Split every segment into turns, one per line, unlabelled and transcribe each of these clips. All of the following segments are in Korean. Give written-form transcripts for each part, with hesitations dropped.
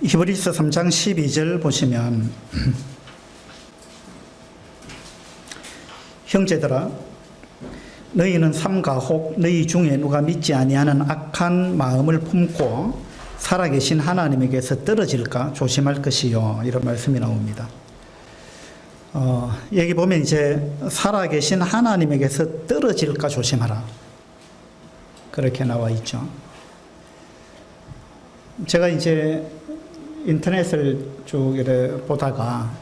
히브리서 3장 12절 보시면 형제들아 너희는 삼가 혹 너희 중에 누가 믿지 아니하는 악한 마음을 품고 살아계신 하나님에게서 떨어질까 조심할 것이요, 이런 말씀이 나옵니다. 여기 보면 이제 살아계신 하나님에게서 떨어질까 조심하라, 그렇게 나와 있죠. 제가 이제 인터넷을 쭉 이렇게 보다가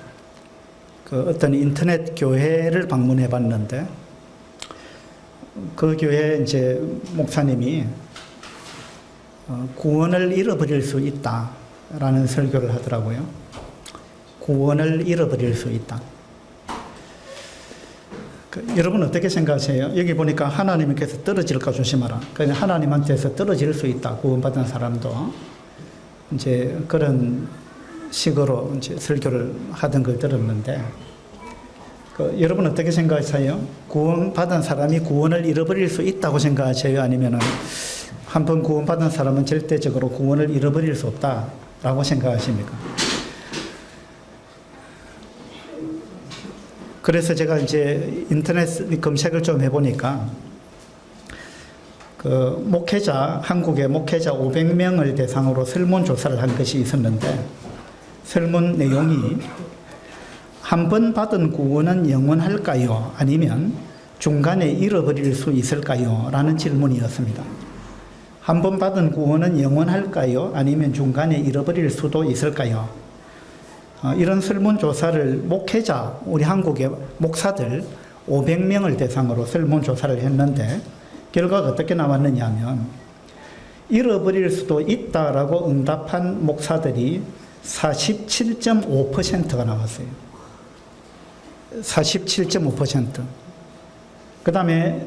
그 어떤 인터넷 교회를 방문해 봤는데, 그 교회 이제 목사님이 구원을 잃어버릴 수 있다라는 설교를 하더라고요. 구원을 잃어버릴 수 있다. 여러분 어떻게 생각하세요? 여기 보니까 하나님께서 떨어질까 조심하라. 그냥 하나님한테서 떨어질 수 있다. 구원받은 사람도 이제 그런 식으로 이제 설교를 하던 걸 들었는데, 여러분 어떻게 생각하세요? 구원받은 사람이 구원을 잃어버릴 수 있다고 생각하세요? 아니면은 한번 구원받은 사람은 절대적으로 구원을 잃어버릴 수 없다라고 생각하십니까? 그래서 제가 이제 인터넷 검색을 좀 해보니까 그 목회자, 한국의 목회자 500명을 대상으로 설문조사를 한 것이 있었는데, 설문 내용이 한 번 받은 구원은 영원할까요? 아니면 중간에 잃어버릴 수 있을까요? 라는 질문이었습니다. 한 번 받은 구원은 영원할까요? 아니면 중간에 잃어버릴 수도 있을까요? 이런 설문조사를 목회자, 우리 한국의 목사들 500명을 대상으로 설문조사를 했는데, 결과가 어떻게 나왔느냐 하면 잃어버릴 수도 있다라고 응답한 목사들이 47.5%가 나왔어요. 47.5%. 그 다음에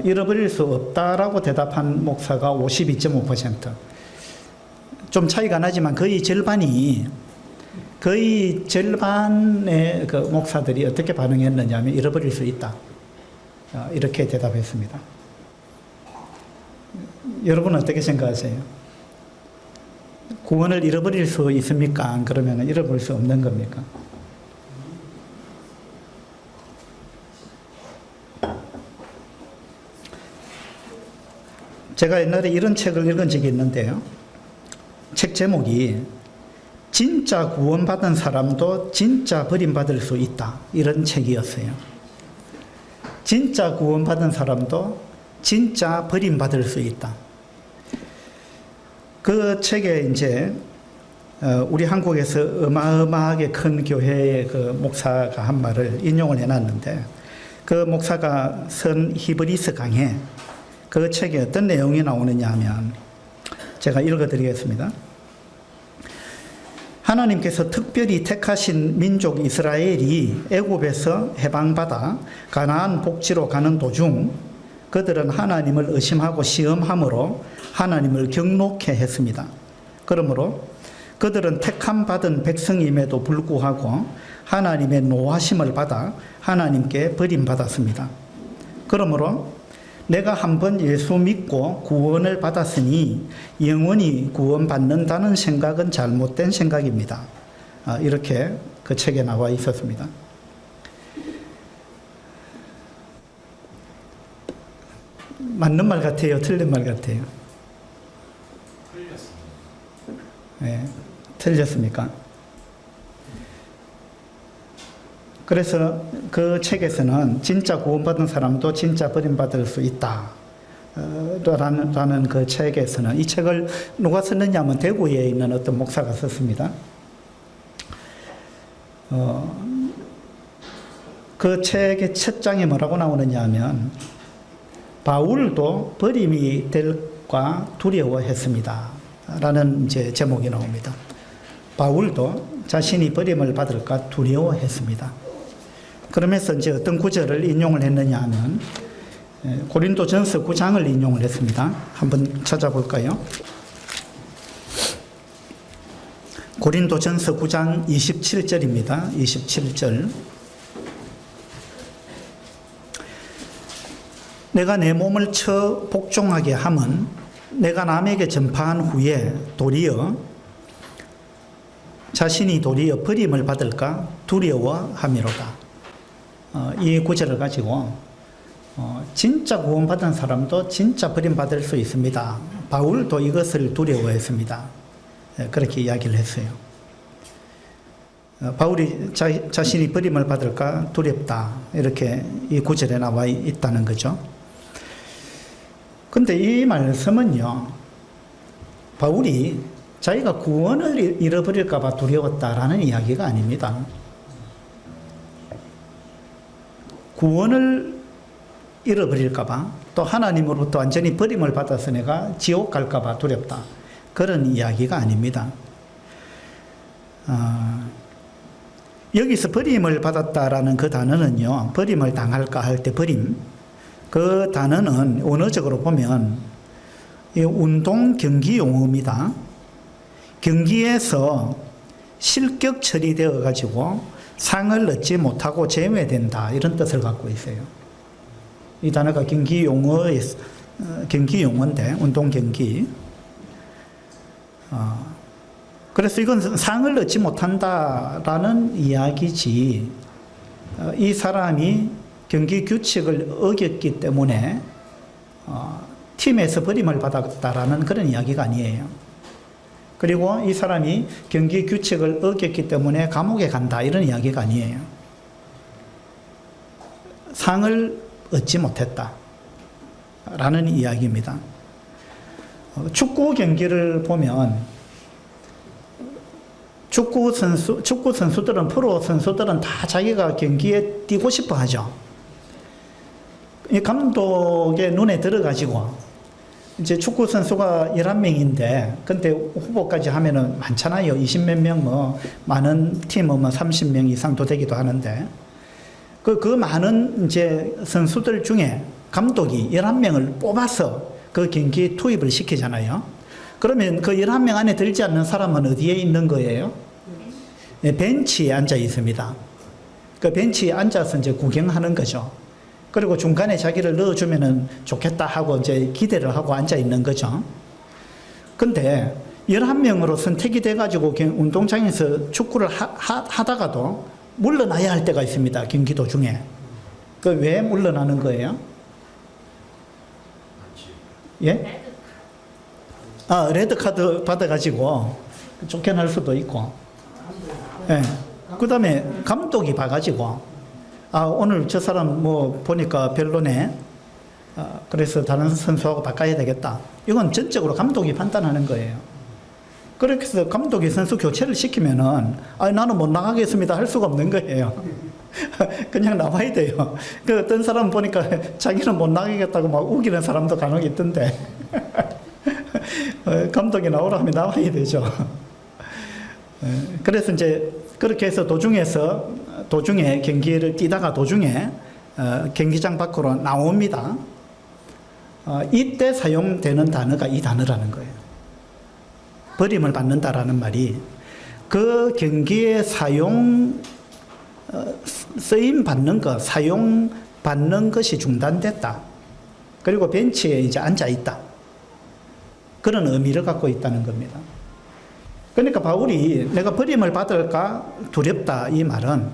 잃어버릴 수 없다라고 대답한 목사가 52.5%. 좀 차이가 나지만 거의 절반의 그 목사들이 어떻게 반응했느냐 하면 잃어버릴 수 있다, 이렇게 대답했습니다. 여러분은 어떻게 생각하세요? 구원을 잃어버릴 수 있습니까? 그러면 잃어버릴 수 없는 겁니까? 제가 옛날에 이런 책을 읽은 적이 있는데요. 책 제목이 진짜 구원받은 사람도 진짜 버림받을 수 있다, 이런 책이었어요. 진짜 구원받은 사람도 진짜 버림받을 수 있다. 그 책에 이제 우리 한국에서 어마어마하게 큰 교회의 그 목사가 한 말을 인용을 해놨는데, 그 목사가 쓴 히브리서 강해, 그 책에 어떤 내용이 나오느냐 하면 제가 읽어드리겠습니다. 하나님께서 특별히 택하신 민족 이스라엘이 애굽에서 해방받아 가나안 복지로 가는 도중 그들은 하나님을 의심하고 시험함으로 하나님을 경노케 했습니다. 그러므로 그들은 택함 받은 백성임에도 불구하고 하나님의 노하심을 받아 하나님께 버림받았습니다. 그러므로 내가 한번 예수 믿고 구원을 받았으니 영원히 구원받는다는 생각은 잘못된 생각입니다. 이렇게 그 책에 나와 있었습니다. 맞는 말 같아요? 틀린 말 같아요?
틀렸습니다.
네, 틀렸습니까? 그래서 그 책에서는 진짜 구원받은 사람도 진짜 버림받을 수 있다 라는 그 책에서는, 이 책을 누가 썼느냐 하면 대구에 있는 어떤 목사가 썼습니다. 그 책의 첫 장에 뭐라고 나오느냐 하면 바울도 버림이 될까 두려워했습니다 라는 이제 제목이 나옵니다. 바울도 자신이 버림을 받을까 두려워했습니다. 그러면서 이제 어떤 구절을 인용을 했느냐 하면 고린도전서 9장을 인용을 했습니다. 한번 찾아볼까요? 고린도전서 9장 27절입니다. 27절. 내가 내 몸을 쳐 복종하게 함은 내가 남에게 전파한 후에 도리어 자신이 도리어 버림을 받을까 두려워함이로다. 이 구절을 가지고 진짜 구원받은 사람도 진짜 버림받을 수 있습니다. 바울도 이것을 두려워했습니다. 그렇게 이야기를 했어요. 바울이 자신이 버림을 받을까 두렵다. 이렇게 이 구절에 나와 있다는 거죠. 근데 이 말씀은요, 바울이 자기가 구원을 잃어버릴까봐 두려웠다라는 이야기가 아닙니다. 구원을 잃어버릴까봐, 또 하나님으로부터 완전히 버림을 받아서 내가 지옥 갈까봐 두렵다. 그런 이야기가 아닙니다. 여기서 버림을 받았다라는 그 단어는요, 버림을 당할까 할 때 버림, 그 단어는 언어적으로 보면 운동 경기 용어입니다. 경기에서 실격 처리되어 가지고 상을 얻지 못하고 제외된다, 이런 뜻을 갖고 있어요. 이 단어가 경기 용어인데, 운동 경기. 그래서 이건 상을 얻지 못한다라는 이야기지, 이 사람이 경기 규칙을 어겼기 때문에 팀에서 버림을 받았다라는 그런 이야기가 아니에요. 그리고 이 사람이 경기 규칙을 어겼기 때문에 감옥에 간다, 이런 이야기가 아니에요. 상을 얻지 못했다 라는 이야기입니다. 축구 경기를 보면 축구 선수들은, 프로 선수들은 다 자기가 경기에 뛰고 싶어 하죠. 이 감독의 눈에 들어가지고, 이제 축구 선수가 11명인데, 근데 후보까지 하면은 많잖아요. 20몇 명, 많은 팀은 30명 이상도 되기도 하는데, 그 많은 이제 선수들 중에 감독이 11명을 뽑아서 그 경기에 투입을 시키잖아요. 그러면 그 11명 안에 들지 않는 사람은 어디에 있는 거예요? 벤치에 앉아 있습니다. 그 벤치에 앉아서 이제 구경하는 거죠. 그리고 중간에 자기를 넣어주면은 좋겠다 하고 이제 기대를 하고 앉아 있는 거죠. 근데 11명으로 선택이 돼가지고 운동장에서 축구를 하다가도 물러나야 할 때가 있습니다. 경기 도중에. 그 왜 물러나는 거예요? 예? 레드 카드 받아가지고 쫓겨날 수도 있고. 예. 그 다음에 감독이 봐가지고, 오늘 저 사람 보니까 별로네. 그래서 다른 선수하고 바꿔야 되겠다. 이건 전적으로 감독이 판단하는 거예요. 그렇게 해서 감독이 선수 교체를 시키면은, 나는 못 나가겠습니다 할 수가 없는 거예요. 그냥 나와야 돼요. 그 어떤 사람 보니까 자기는 못 나가겠다고 막 우기는 사람도 간혹 있던데. 감독이 나오라 하면 나와야 되죠. 그래서 이제 그렇게 해서 도중에 경기를 뛰다가 도중에 경기장 밖으로 나옵니다. 이때 사용되는 단어가 이 단어라는 거예요. 버림을 받는다라는 말이 그 경기에 사용받는 것이 중단됐다. 그리고 벤치에 이제 앉아 있다. 그런 의미를 갖고 있다는 겁니다. 그러니까 바울이 내가 버림을 받을까 두렵다, 이 말은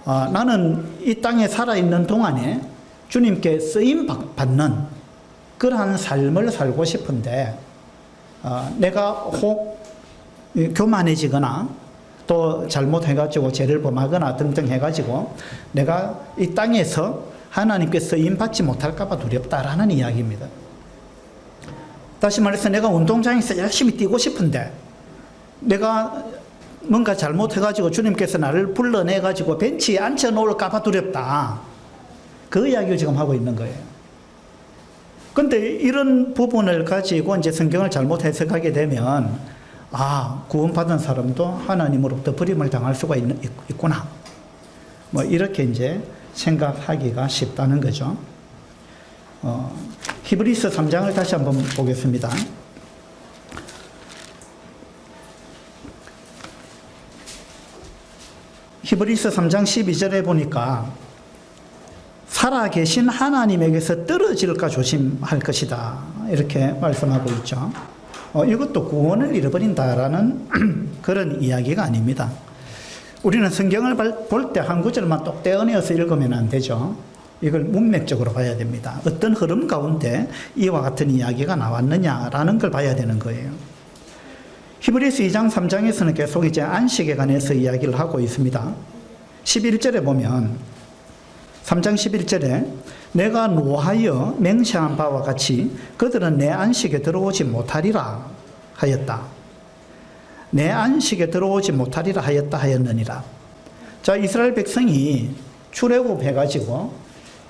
나는 이 땅에 살아있는 동안에 주님께 쓰임 받는 그러한 삶을 살고 싶은데, 내가 혹 교만해지거나 또 잘못해가지고 죄를 범하거나 등등 해가지고 내가 이 땅에서 하나님께 쓰임 받지 못할까봐 두렵다라는 이야기입니다. 다시 말해서 내가 운동장에서 열심히 뛰고 싶은데 내가 뭔가 잘못해가지고 주님께서 나를 불러내가지고 벤치에 앉혀놓을까봐 두렵다. 그 이야기를 지금 하고 있는 거예요. 근데 이런 부분을 가지고 이제 성경을 잘못 해석하게 되면, 구원받은 사람도 하나님으로부터 버림을 당할 수가 있구나. 이렇게 이제 생각하기가 쉽다는 거죠. 히브리서 3장을 다시 한번 보겠습니다. 히브리서 3장 12절에 보니까 살아계신 하나님에게서 떨어질까 조심할 것이다, 이렇게 말씀하고 있죠. 이것도 구원을 잃어버린다라는 그런 이야기가 아닙니다. 우리는 성경을 볼 때 한 구절만 똑 떼어내어서 읽으면 안 되죠. 이걸 문맥적으로 봐야 됩니다. 어떤 흐름 가운데 이와 같은 이야기가 나왔느냐라는 걸 봐야 되는 거예요. 히브리서 2장 3장에서는 계속 이제 안식에 관해서 이야기를 하고 있습니다. 11절에 보면 3장 11절에 내가 노하여 맹세한 바와 같이 그들은 내 안식에 들어오지 못하리라 하였다. 내 안식에 들어오지 못하리라 하였다 하였느니라. 자, 이스라엘 백성이 출애굽해가지고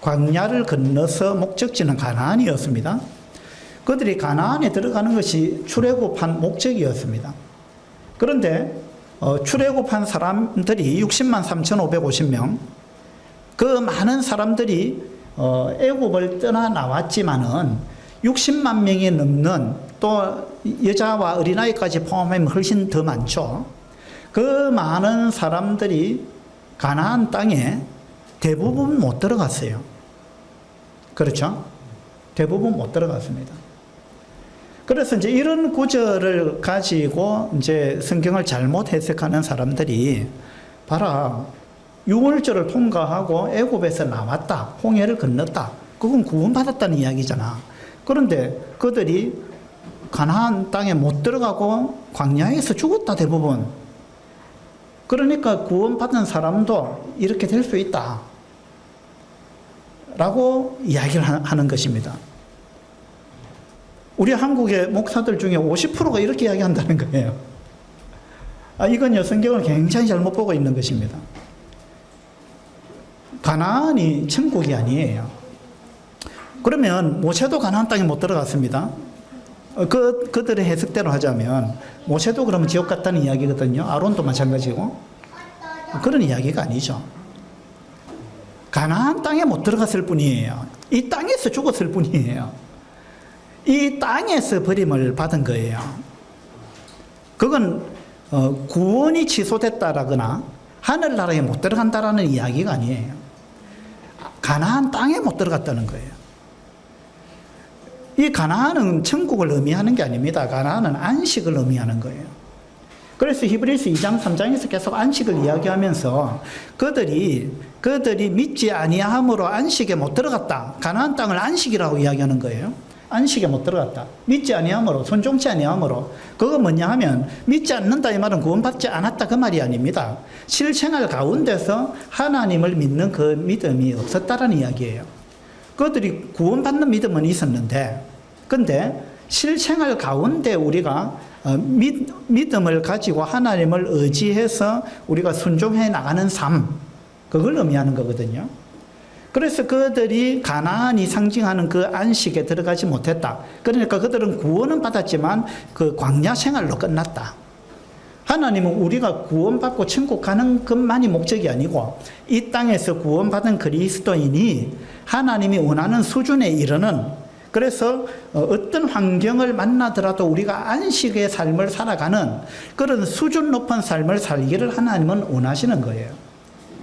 광야를 건너서 목적지는 가나안이었습니다. 그들이 가나안에 들어가는 것이 출애굽한 목적이었습니다. 그런데 출애굽한 사람들이 60만 3,550명, 그 많은 사람들이 애굽을 떠나 나왔지만은 60만 명이 넘는, 또 여자와 어린아이까지 포함하면 훨씬 더 많죠. 그 많은 사람들이 가나안 땅에 대부분 못 들어갔어요. 그렇죠? 대부분 못 들어갔습니다. 그래서 이제 이런 구절을 가지고 이제 성경을 잘못 해석하는 사람들이, 봐라, 유월절을 통과하고 애굽에서 나왔다, 홍해를 건넜다, 그건 구원받았다는 이야기잖아. 그런데 그들이 가나안 땅에 못 들어가고 광야에서 죽었다, 대부분. 그러니까 구원받은 사람도 이렇게 될 수 있다 라고 이야기를 하는 것입니다. 우리 한국의 목사들 중에 50%가 이렇게 이야기한다는 거예요. 이건요, 성경을 굉장히 잘못 보고 있는 것입니다. 가나안이 천국이 아니에요. 그러면 모세도 가나안 땅에 못 들어갔습니다. 그들의 해석대로 하자면 모세도 그러면 지옥 갔다는 이야기거든요. 아론도 마찬가지고. 그런 이야기가 아니죠. 가나안 땅에 못 들어갔을 뿐이에요. 이 땅에서 죽었을 뿐이에요. 이 땅에서 버림을 받은 거예요. 그건 구원이 취소됐다라거나 하늘나라에 못 들어간다라는 이야기가 아니에요. 가나안 땅에 못 들어갔다는 거예요. 이 가나안은 천국을 의미하는 게 아닙니다. 가나안은 안식을 의미하는 거예요. 그래서 히브리서 2장 3장에서 계속 안식을 이야기하면서 그들이 믿지 아니함으로 안식에 못 들어갔다. 가나안 땅을 안식이라고 이야기하는 거예요. 안식에 못 들어갔다. 믿지 아니함으로, 순종치 아니함으로. 그거 뭐냐 하면 믿지 않는다 이 말은 구원받지 않았다 그 말이 아닙니다. 실생활 가운데서 하나님을 믿는 그 믿음이 없었다라는 이야기예요. 그들이 구원받는 믿음은 있었는데, 근데 실생활 가운데 우리가 믿음을 가지고 하나님을 의지해서 우리가 순종해 나가는 삶, 그걸 의미하는 거거든요. 그래서 그들이 가나안이 상징하는 그 안식에 들어가지 못했다. 그러니까 그들은 구원은 받았지만 그 광야 생활로 끝났다. 하나님은 우리가 구원받고 천국 가는 것만이 목적이 아니고 이 땅에서 구원받은 그리스도인이 하나님이 원하는 수준에 이르는, 그래서 어떤 환경을 만나더라도 우리가 안식의 삶을 살아가는 그런 수준 높은 삶을 살기를 하나님은 원하시는 거예요.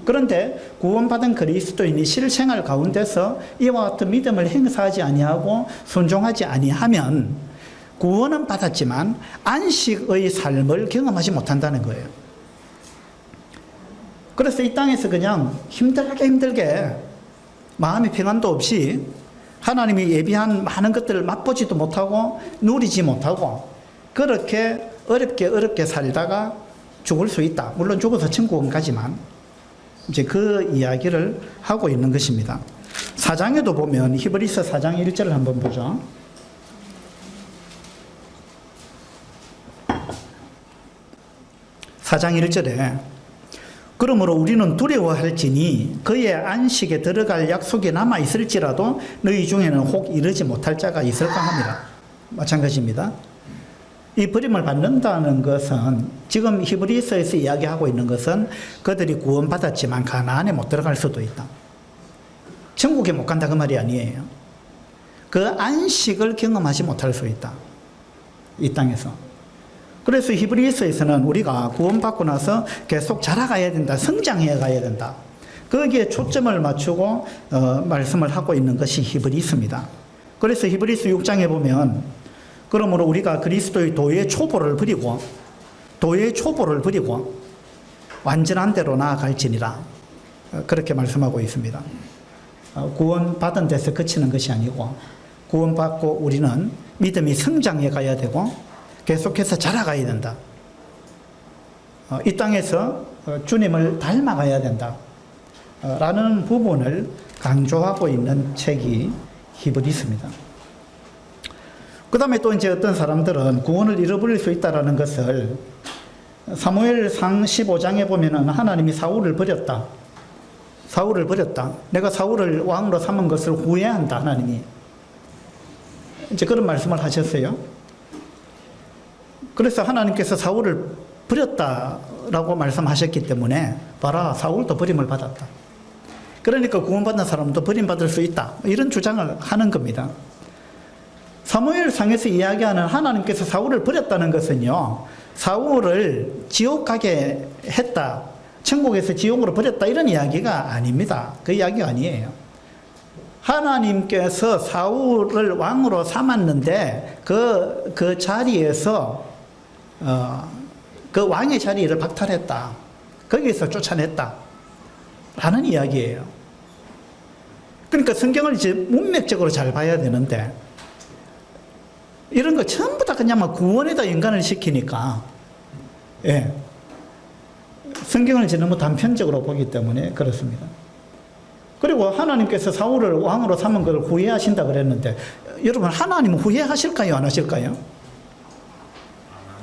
그런데 구원받은 그리스도인이 실생활 가운데서 이와 같은 믿음을 행사하지 아니하고 순종하지 아니하면 구원은 받았지만 안식의 삶을 경험하지 못한다는 거예요. 그래서 이 땅에서 그냥 힘들게 마음의 평안도 없이 하나님이 예비한 많은 것들을 맛보지도 못하고 누리지 못하고 그렇게 어렵게 살다가 죽을 수 있다. 물론 죽어서 천국은 가지만 이제 그 이야기를 하고 있는 것입니다. 4장에도 보면 히브리서 4장 1절을 한번 보죠. 4장 1절에 그러므로 우리는 두려워할지니 그의 안식에 들어갈 약속이 남아 있을지라도 너희 중에는 혹 이르지 못할 자가 있을까 합니다. 마찬가지입니다. 이 버림을 받는다는 것은 지금 히브리서에서 이야기하고 있는 것은 그들이 구원받았지만 가나안에 못 들어갈 수도 있다. 천국에 못 간다 그 말이 아니에요. 그 안식을 경험하지 못할 수 있다. 이 땅에서. 그래서 히브리서에서는 우리가 구원받고 나서 계속 자라가야 된다. 성장해 가야 된다. 거기에 초점을 맞추고 말씀을 하고 있는 것이 히브리서입니다. 그래서 히브리서 6장에 보면 그러므로 우리가 그리스도의 도의 초보를 버리고 완전한 대로 나아갈지니라. 그렇게 말씀하고 있습니다. 구원받은 데서 그치는 것이 아니고 구원받고 우리는 믿음이 성장해 가야 되고 계속해서 자라가야 된다. 이 땅에서 주님을 닮아가야 된다. 라는 부분을 강조하고 있는 책이 히브리서입니다. 그 다음에 또 이제 어떤 사람들은 구원을 잃어버릴 수 있다는 것을 사무엘상 15장에 보면은 하나님이 사울을 버렸다. 내가 사울을 왕으로 삼은 것을 후회한다, 하나님이. 이제 그런 말씀을 하셨어요. 그래서 하나님께서 사울을 버렸다라고 말씀하셨기 때문에 봐라, 사울도 버림을 받았다. 그러니까 구원받는 사람도 버림받을 수 있다. 이런 주장을 하는 겁니다. 사무엘상에서 이야기하는 하나님께서 사울을 버렸다는 것은요, 사울을 지옥 가게 했다, 천국에서 지옥으로 버렸다, 이런 이야기가 아닙니다. 그 이야기가 아니에요. 하나님께서 사울을 왕으로 삼았는데 그 자리에서 그 왕의 자리를 박탈했다, 거기에서 쫓아냈다 라는 이야기예요. 그러니까 성경을 이제 문맥적으로 잘 봐야 되는데 이런 거 전부 다 그냥 막 구원에다 연관을 시키니까, 예, 성경을 이제 너무 단편적으로 보기 때문에 그렇습니다. 그리고 하나님께서 사울을 왕으로 삼은 걸 후회하신다 그랬는데, 여러분 하나님은 후회하실까요, 안 하실까요?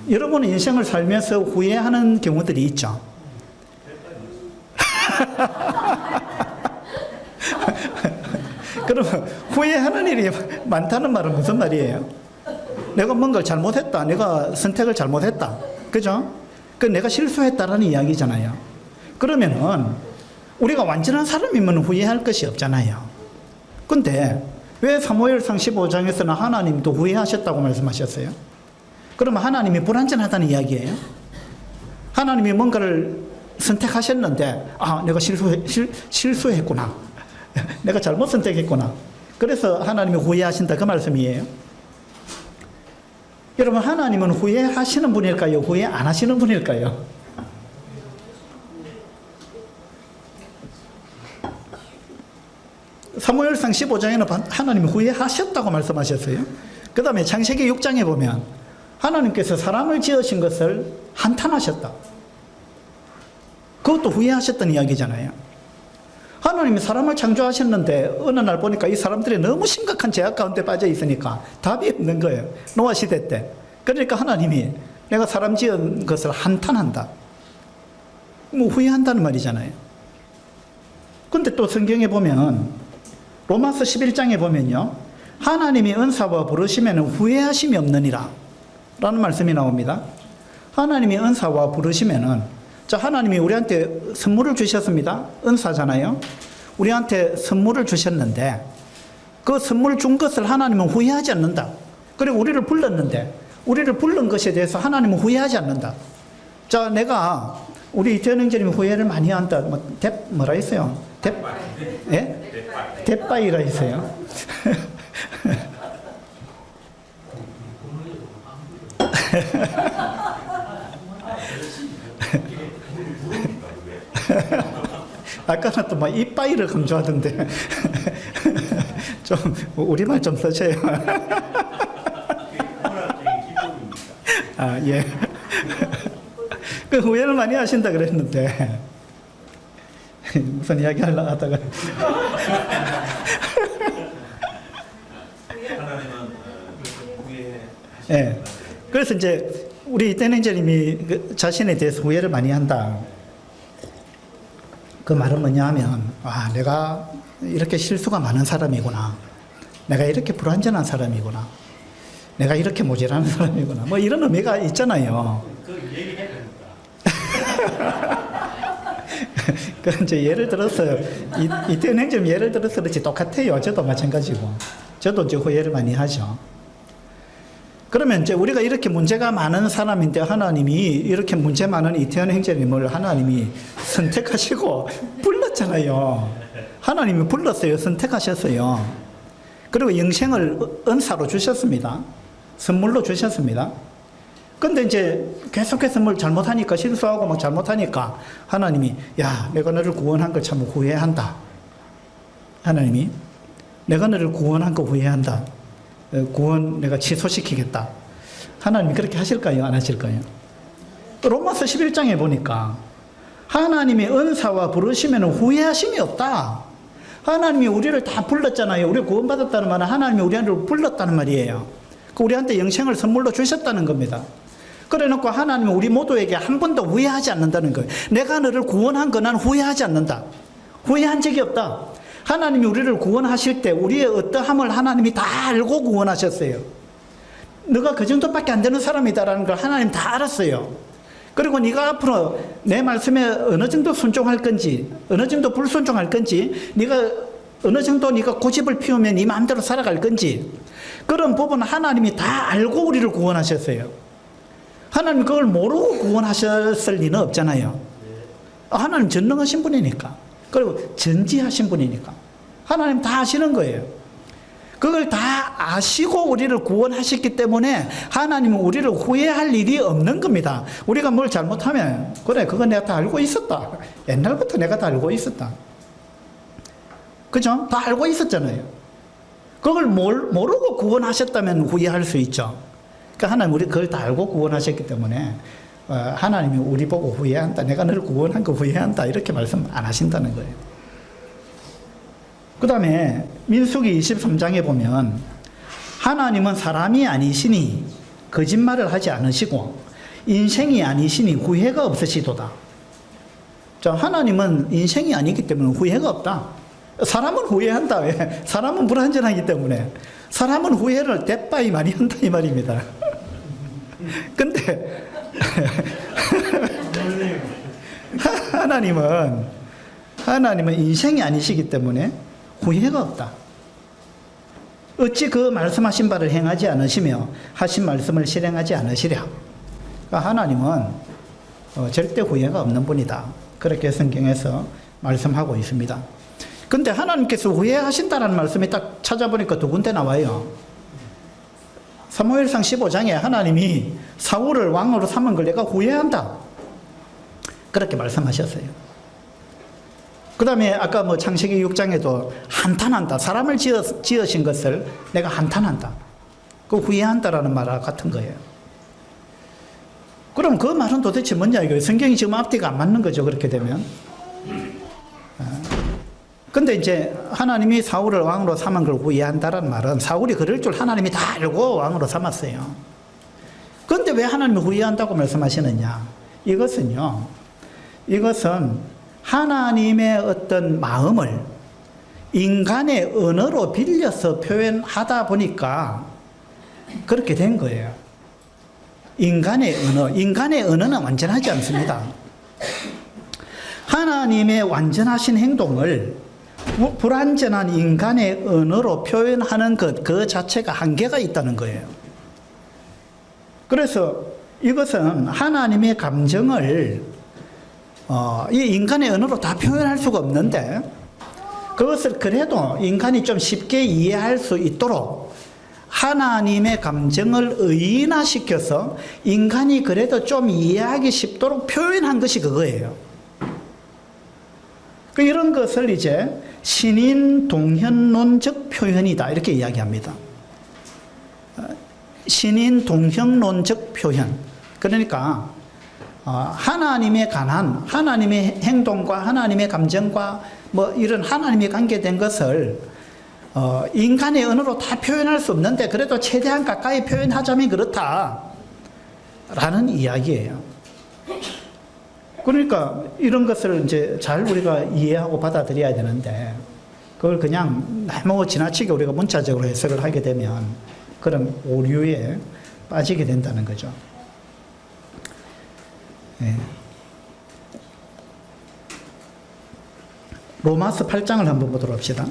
여러분은 인생을 살면서 후회하는 경우들이 있죠. 그러면 후회하는 일이 많다는 말은 무슨 말이에요? 내가 뭔가를 잘못했다, 내가 선택을 잘못했다, 그죠? 그 내가 실수했다라는 이야기잖아요. 그러면은 우리가 완전한 사람이면 후회할 것이 없잖아요. 근데 왜 사무엘상 15장에서는 하나님도 후회하셨다고 말씀하셨어요? 그러면 하나님이 불완전하다는 이야기예요? 하나님이 뭔가를 선택하셨는데, 아, 내가 실수했구나, 내가 잘못 선택했구나, 그래서 하나님이 후회하신다, 그 말씀이에요? 여러분, 하나님은 후회하시는 분일까요, 후회 안 하시는 분일까요? 사무엘상 15장에는 하나님이 후회하셨다고 말씀하셨어요. 그 다음에 창세기 6장에 보면 하나님께서 사람을 지으신 것을 한탄하셨다. 그것도 후회하셨던 이야기잖아요. 하나님이 사람을 창조하셨는데 어느 날 보니까 이 사람들이 너무 심각한 죄악 가운데 빠져 있으니까 답이 없는 거예요, 노아 시대 때. 그러니까 하나님이 내가 사람 지은 것을 한탄한다, 뭐 후회한다는 말이잖아요. 근데 또 성경에 보면 로마서 11장에 보면요, 하나님이 은사와 부르시면 후회하심이 없느니라 라는 말씀이 나옵니다. 하나님이 은사와 부르시면은, 자, 하나님이 우리한테 선물을 주셨습니다. 은사잖아요. 우리한테 선물을 주셨는데 그 선물 준 것을 하나님은 후회하지 않는다. 그리고 우리를 불렀는데 우리를 부른 것에 대해서 하나님은 후회하지 않는다. 자, 내가 우리 이태원 형제님이 후회를 많이 한다. 뭐라 했어요? 예? 대빠이라 했어요. 아까는 또 막 이빠이를 강조하던데 좀 우리말 좀 써줘요. 아, 예. 그 후회를 많이 하신다 그랬는데 무슨 이야기 하려고 하다가 예. 그래서 이제 우리 이태원 형제님이 자신에 대해서 후회를 많이 한다. 그 말은 뭐냐 하면, 아, 내가 이렇게 실수가 많은 사람이구나, 내가 이렇게 불완전한 사람이구나, 내가 이렇게 모자라는 사람이구나, 뭐 이런 의미가 있잖아요.
그 얘기해야 됩니까?
그 이제 예를 들어서 이태원 형제님 예를 들어서 그렇지 똑같아요. 저도 마찬가지고, 저도 이제 후회를 많이 하죠. 그러면 이제 우리가 이렇게 문제가 많은 사람인데 하나님이 이렇게 문제 많은 이태원 형제님을 하나님이 선택하시고 불렀잖아요. 하나님이 불렀어요. 선택하셨어요. 그리고 영생을 은사로 주셨습니다. 선물로 주셨습니다. 근데 이제 계속해서 뭘 잘못하니까, 실수하고 막 잘못하니까 하나님이, 야, 내가 너를 구원한 걸 참 후회한다. 하나님이 내가 너를 구원한 거 후회한다. 구원 내가 취소시키겠다. 하나님이 그렇게 하실까요? 안 하실까요? 로마서 11장에 보니까 하나님의 은사와 부르시면 후회하심이 없다. 하나님이 우리를 다 불렀잖아요. 우리 구원받았다는 말은 하나님이 우리한테 불렀다는 말이에요. 우리한테 영생을 선물로 주셨다는 겁니다. 그래 놓고 하나님은 우리 모두에게 한 번도 후회하지 않는다는 거예요. 내가 너를 구원한 거 난 후회하지 않는다. 후회한 적이 없다. 하나님이 우리를 구원하실 때 우리의 어떠함을 하나님이 다 알고 구원하셨어요. 너가 그 정도밖에 안 되는 사람이다라는 걸 하나님 다 알았어요. 그리고 네가 앞으로 내 말씀에 어느 정도 순종할 건지, 어느 정도 불순종할 건지, 네가 어느 정도 네가 고집을 피우면 네 마음대로 살아갈 건지, 그런 부분은 하나님이 다 알고 우리를 구원하셨어요. 하나님 그걸 모르고 구원하셨을 리는 없잖아요. 하나님 전능하신 분이니까, 그리고 전지하신 분이니까 하나님 다 아시는 거예요. 그걸 다 아시고 우리를 구원하셨기 때문에 하나님은 우리를 후회할 일이 없는 겁니다. 우리가 뭘 잘못하면, 그래, 그건 내가 다 알고 있었다. 옛날부터 내가 다 알고 있었다. 그죠? 다 알고 있었잖아요. 그걸 모르고 구원하셨다면 후회할 수 있죠. 그러니까 하나님 우리 그걸 다 알고 구원하셨기 때문에 하나님이 우리 보고 후회한다. 내가 너를 구원한 거 후회한다. 이렇게 말씀 안 하신다는 거예요. 그 다음에 민수기 23장에 보면 하나님은 사람이 아니시니 거짓말을 하지 않으시고 인생이 아니시니 후회가 없으시도다. 자, 하나님은 인생이 아니기 때문에 후회가 없다. 사람은 후회한다. 왜? 사람은 불완전하기 때문에. 사람은 후회를 대빠이 많이 한다 이 말입니다. 근데 하나님은 인생이 아니시기 때문에 후회가 없다. 어찌 그 말씀하신 바를 행하지 않으시며 하신 말씀을 실행하지 않으시랴. 그러니까 하나님은 절대 후회가 없는 분이다. 그렇게 성경에서 말씀하고 있습니다. 근데 하나님께서 후회하신다라는 말씀이 딱 찾아보니까 두 군데 나와요. 사무엘상 15장에 하나님이 사울을 왕으로 삼은 걸 내가 후회한다. 그렇게 말씀하셨어요. 그 다음에 아까 뭐 창세기 6장에도 한탄한다. 사람을 지으신 것을 내가 한탄한다. 그 후회한다라는 말과 같은 거예요. 그럼 그 말은 도대체 뭐냐 이거예요. 성경이 지금 앞뒤가 안 맞는 거죠. 그렇게 되면. 근데 이제 하나님이 사울을 왕으로 삼은 걸 후회한다라는 말은 사울이 그럴 줄 하나님이 다 알고 왕으로 삼았어요. 그런데 왜 하나님이 후회한다고 말씀하시느냐? 이것은 하나님의 어떤 마음을 인간의 언어로 빌려서 표현하다 보니까 그렇게 된 거예요. 인간의 언어는 완전하지 않습니다. 하나님의 완전하신 행동을 불완전한 인간의 언어로 표현하는 것, 그 자체가 한계가 있다는 거예요. 그래서 이것은 하나님의 감정을 이 인간의 언어로 다 표현할 수가 없는데, 그것을 그래도 인간이 좀 쉽게 이해할 수 있도록 하나님의 감정을 의인화시켜서 인간이 그래도 좀 이해하기 쉽도록 표현한 것이 그거예요. 이런 것을 이제 신인 동현론적 표현이다 이렇게 이야기합니다. 신인 동현론적 표현. 그러니까 하나님에 관한 하나님의 행동과 하나님의 감정과 뭐 이런 하나님이 관계된 것을 인간의 언어로 다 표현할 수 없는데 그래도 최대한 가까이 표현하자면 그렇다라는 이야기예요. 그러니까 이런 것을 이제 잘 우리가 이해하고 받아들여야 되는데 그걸 그냥 너무 지나치게 우리가 문자적으로 해석을 하게 되면 그런 오류에 빠지게 된다는 거죠. 네. 로마서 8장을 한번 보도록 합시다.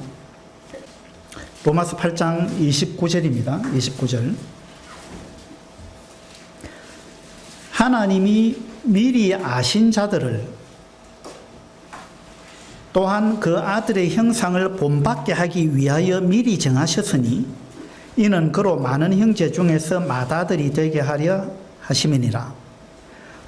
로마서 8장 29절입니다. 29절. 하나님이 미리 아신 자들을 또한 그 아들의 형상을 본받게 하기 위하여 미리 정하셨으니 이는 그로 많은 형제 중에서 맏아들이 되게 하려 하심이니라.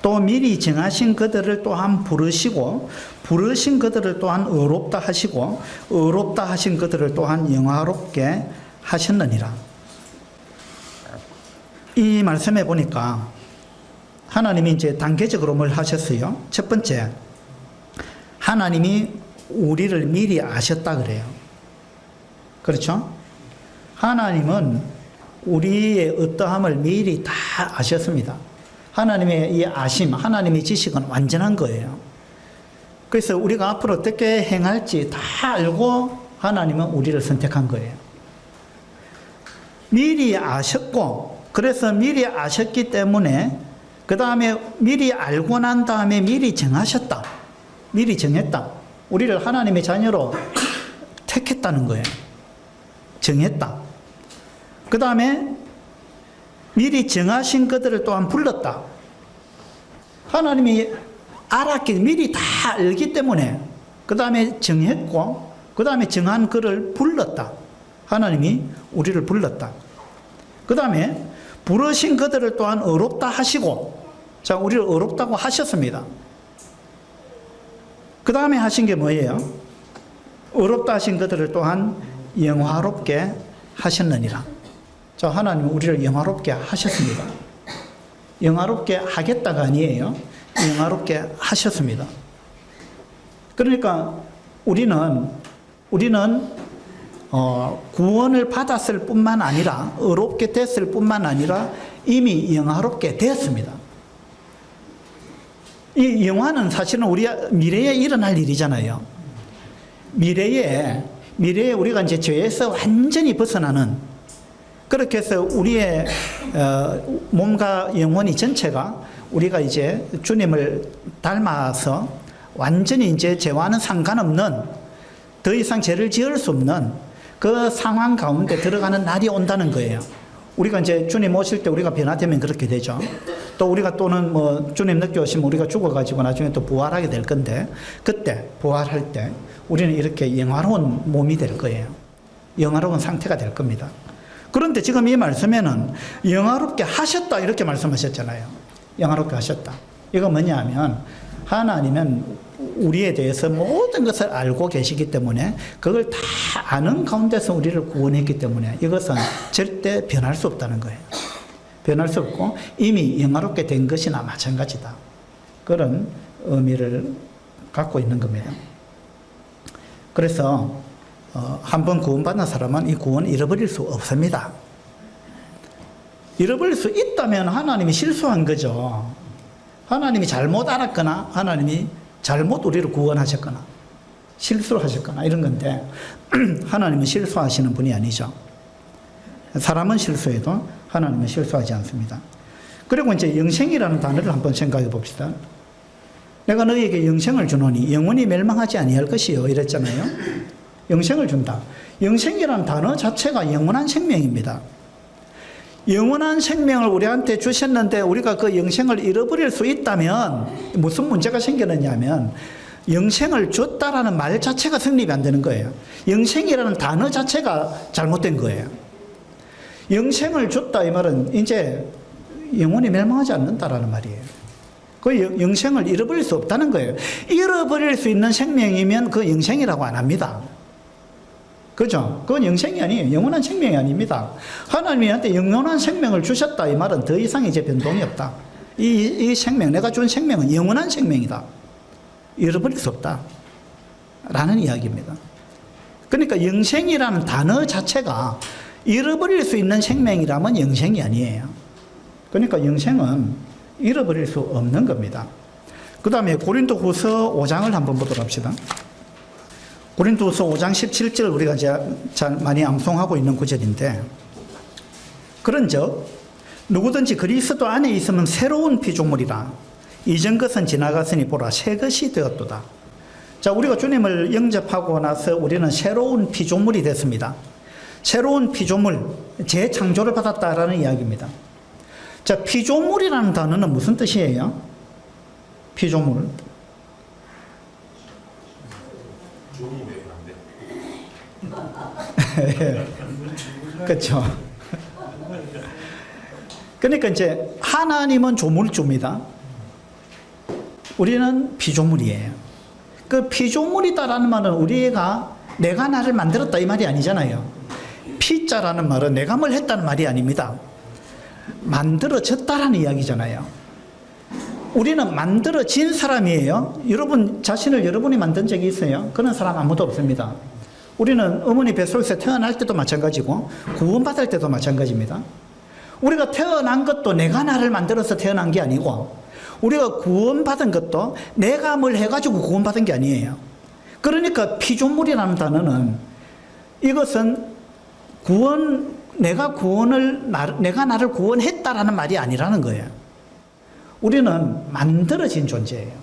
또 미리 정하신 그들을 또한 부르시고 부르신 그들을 또한 의롭다 하시고 의롭다 하신 그들을 또한 영화롭게 하셨느니라. 이 말씀에 보니까 하나님이 이제 단계적으로 뭘 하셨어요? 첫 번째, 하나님이 우리를 미리 아셨다 그래요. 그렇죠? 하나님은 우리의 어떠함을 미리 다 아셨습니다. 하나님의 이 아심, 하나님의 지식은 완전한 거예요. 그래서 우리가 앞으로 어떻게 행할지 다 알고 하나님은 우리를 선택한 거예요. 미리 아셨고, 그래서 미리 아셨기 때문에 그 다음에 미리 알고 난 다음에 미리 정하셨다. 미리 정했다. 우리를 하나님의 자녀로 택했다는 거예요. 정했다. 그 다음에 미리 정하신 그들을 또한 불렀다. 하나님이 알았기, 미리 다 알기 때문에 그 다음에 정했고 그 다음에 정한 그를 불렀다. 하나님이 우리를 불렀다. 그 다음에 부르신 그들을 또한 의롭다 하시고, 자, 우리를 의롭다고 하셨습니다. 그 다음에 하신 게 뭐예요? 의롭다 하신 그들을 또한 영화롭게 하셨느니라. 자, 하나님은 우리를 영화롭게 하셨습니다. 영화롭게 하겠다가 아니에요. 영화롭게 하셨습니다. 그러니까 우리는 구원을 받았을 뿐만 아니라 의롭게 됐을 뿐만 아니라 이미 영화롭게 되었습니다. 이 영화는 사실은 우리 미래에 일어날 일이잖아요. 미래에 우리가 이제 죄에서 완전히 벗어나는, 그렇게 해서 우리의 몸과 영혼이 전체가 우리가 이제 주님을 닮아서 완전히 이제 죄와는 상관없는, 더 이상 죄를 지을 수 없는 그 상황 가운데 들어가는 날이 온다는 거예요. 우리가 이제 주님 오실 때 우리가 변화되면 그렇게 되죠. 또 우리가 또는 뭐 주님 늦게 오시면 우리가 죽어가지고 나중에 또 부활하게 될 건데, 그때 부활할 때 우리는 이렇게 영화로운 몸이 될 거예요. 영화로운 상태가 될 겁니다. 그런데 지금 이 말씀에는 영화롭게 하셨다 이렇게 말씀하셨잖아요. 영화롭게 하셨다. 이거 뭐냐 하면 하나님은 우리에 대해서 모든 것을 알고 계시기 때문에 그걸 다 아는 가운데서 우리를 구원했기 때문에 이것은 절대 변할 수 없다는 거예요. 변할 수 없고 이미 영화롭게 된 것이나 마찬가지다. 그런 의미를 갖고 있는 겁니다. 그래서 한번 구원받는 사람은 이 구원을 잃어버릴 수 없습니다. 잃어버릴 수 있다면 하나님이 실수한 거죠. 하나님이 잘못 알았거나 하나님이 잘못 우리를 구원하셨거나 실수를 하셨거나 이런 건데 하나님은 실수하시는 분이 아니죠. 사람은 실수해도 하나님은 실수하지 않습니다. 그리고 이제 영생이라는 단어를 한번 생각해 봅시다. 내가 너희에게 영생을 주노니 영원히 멸망하지 아니할 것이요 이랬잖아요. 영생을 준다. 영생이라는 단어 자체가 영원한 생명입니다. 영원한 생명을 우리한테 주셨는데 우리가 그 영생을 잃어버릴 수 있다면 무슨 문제가 생기느냐 하면 영생을 줬다라는 말 자체가 성립이 안 되는 거예요. 영생이라는 단어 자체가 잘못된 거예요. 영생을 줬다 이 말은 이제 영원히 멸망하지 않는다라는 말이에요. 그 영생을 잃어버릴 수 없다는 거예요. 잃어버릴 수 있는 생명이면 그 영생이라고 안 합니다. 그죠? 그건 영생이 아니에요. 영원한 생명이 아닙니다. 하나님한테 영원한 생명을 주셨다 이 말은 더 이상 이제 변동이 없다. 이 생명, 내가 준 생명은 영원한 생명이다. 잃어버릴 수 없다. 라는 이야기입니다. 그러니까 영생이라는 단어 자체가 잃어버릴 수 있는 생명이라면 영생이 아니에요. 그러니까 영생은 잃어버릴 수 없는 겁니다. 그 다음에 고린도후서 5장을 한번 보도록 합시다. 고린도후서 5장 17절 우리가 이제 잘 많이 암송하고 있는 구절인데, 그런즉 누구든지 그리스도 안에 있으면 새로운 피조물이라 이전 것은 지나갔으니 보라 새 것이 되었도다. 자, 우리가 주님을 영접하고 나서 우리는 새로운 피조물이 됐습니다. 새로운 피조물, 재창조를 받았다라는 이야기입니다. 자, 피조물이라는 단어는 무슨 뜻이에요? 피조물. 그렇죠. 그러니까 이제 하나님은 조물주입니다. 우리는 피조물이에요. 그 피조물이다라는 말은 우리가 내가 나를 만들었다 이 말이 아니잖아요. 피자라는 말은 내가 뭘 했다는 말이 아닙니다. 만들어졌다라는 이야기잖아요. 우리는 만들어진 사람이에요. 여러분 자신을 여러분이 만든 적이 있어요? 그런 사람 아무도 없습니다. 우리는 어머니 뱃속에서 태어날 때도 마찬가지고 구원받을 때도 마찬가지입니다. 우리가 태어난 것도 내가 나를 만들어서 태어난 게 아니고 우리가 구원받은 것도 내가 뭘 해가지고 구원받은 게 아니에요. 그러니까 피조물이라는 단어는 이것은 내가 나를 구원했다라는 말이 아니라는 거예요. 우리는 만들어진 존재예요.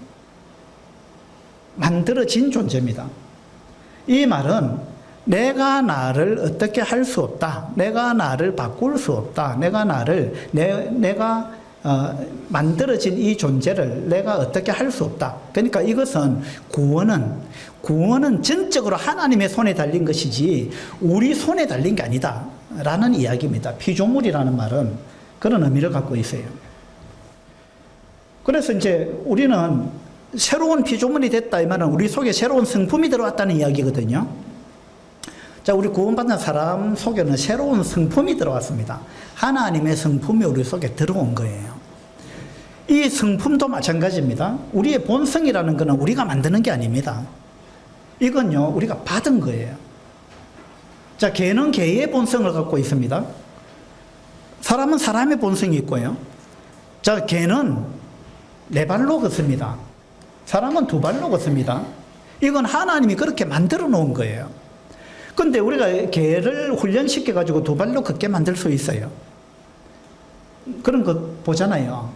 만들어진 존재입니다. 이 말은 내가 나를 어떻게 할 수 없다. 내가 나를 바꿀 수 없다. 내가 만들어진 이 존재를 내가 어떻게 할 수 없다. 그러니까 이것은 구원은 전적으로 하나님의 손에 달린 것이지 우리 손에 달린 게 아니다. 라는 이야기입니다. 피조물이라는 말은 그런 의미를 갖고 있어요. 그래서 이제 우리는 새로운 피조물이 됐다 이 말은 우리 속에 새로운 성품이 들어왔다는 이야기거든요. 자, 우리 구원받은 사람 속에는 새로운 성품이 들어왔습니다. 하나님의 성품이 우리 속에 들어온 거예요. 이 성품도 마찬가지입니다. 우리의 본성이라는 것은 우리가 만드는 게 아닙니다. 이건요, 우리가 받은 거예요. 자, 개는 개의 본성을 갖고 있습니다. 사람은 사람의 본성이 있고요. 자, 개는 네 발로 걷습니다. 사람은 두 발로 걷습니다. 이건 하나님이 그렇게 만들어 놓은 거예요. 근데 우리가 개를 훈련시켜가지고 두 발로 걷게 만들 수 있어요. 그런 거 보잖아요.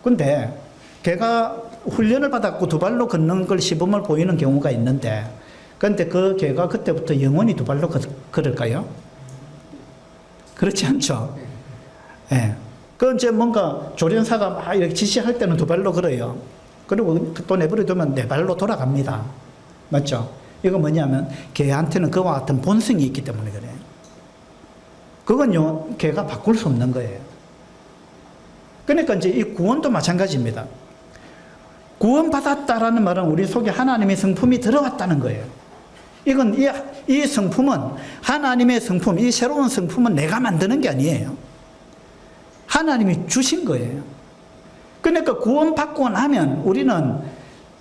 근데 개가 훈련을 받았고 두 발로 걷는 걸 시범을 보이는 경우가 있는데, 근데 그 개가 그때부터 영원히 두 발로 걸을까요? 그렇지 않죠. 예. 네. 그 이제 뭔가 조련사가 막 이렇게 지시할 때는 두 발로 걸어요. 그리고 또 내버려두면 네 발로 돌아갑니다. 맞죠? 이거 뭐냐면 개한테는 그와 같은 본성이 있기 때문에 그래요. 그건요, 개가 바꿀 수 없는 거예요. 그러니까 이제 이 구원도 마찬가지입니다. 구원받았다라는 말은 우리 속에 하나님의 성품이 들어왔다는 거예요. 이건 이 성품은 하나님의 성품, 이 새로운 성품은 내가 만드는 게 아니에요. 하나님이 주신 거예요. 그러니까 구원받고 나면 우리는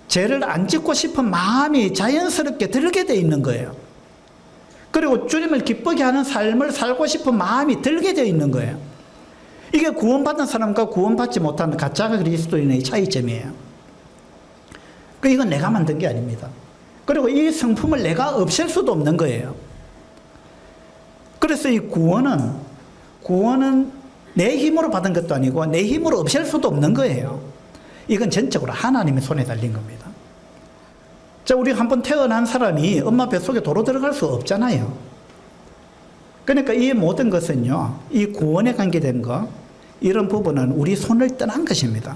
죄를 안 짓고 싶은 마음이 자연스럽게 들게 돼 있는 거예요. 그리고 주님을 기쁘게 하는 삶을 살고 싶은 마음이 들게 돼 있는 거예요. 이게 구원받은 사람과 구원받지 못한 가짜 그리스도인의 차이점이에요. 이건 내가 만든 게 아닙니다. 그리고 이 성품을 내가 없앨 수도 없는 거예요. 그래서 이 구원은 내 힘으로 받은 것도 아니고 내 힘으로 없앨 수도 없는 거예요. 이건 전적으로 하나님의 손에 달린 겁니다. 자, 우리 한번 태어난 사람이 엄마 뱃속에 도로 들어갈 수 없잖아요. 그러니까 이 모든 것은요, 이 구원에 관계된 거, 이런 부분은 우리 손을 떠난 것입니다.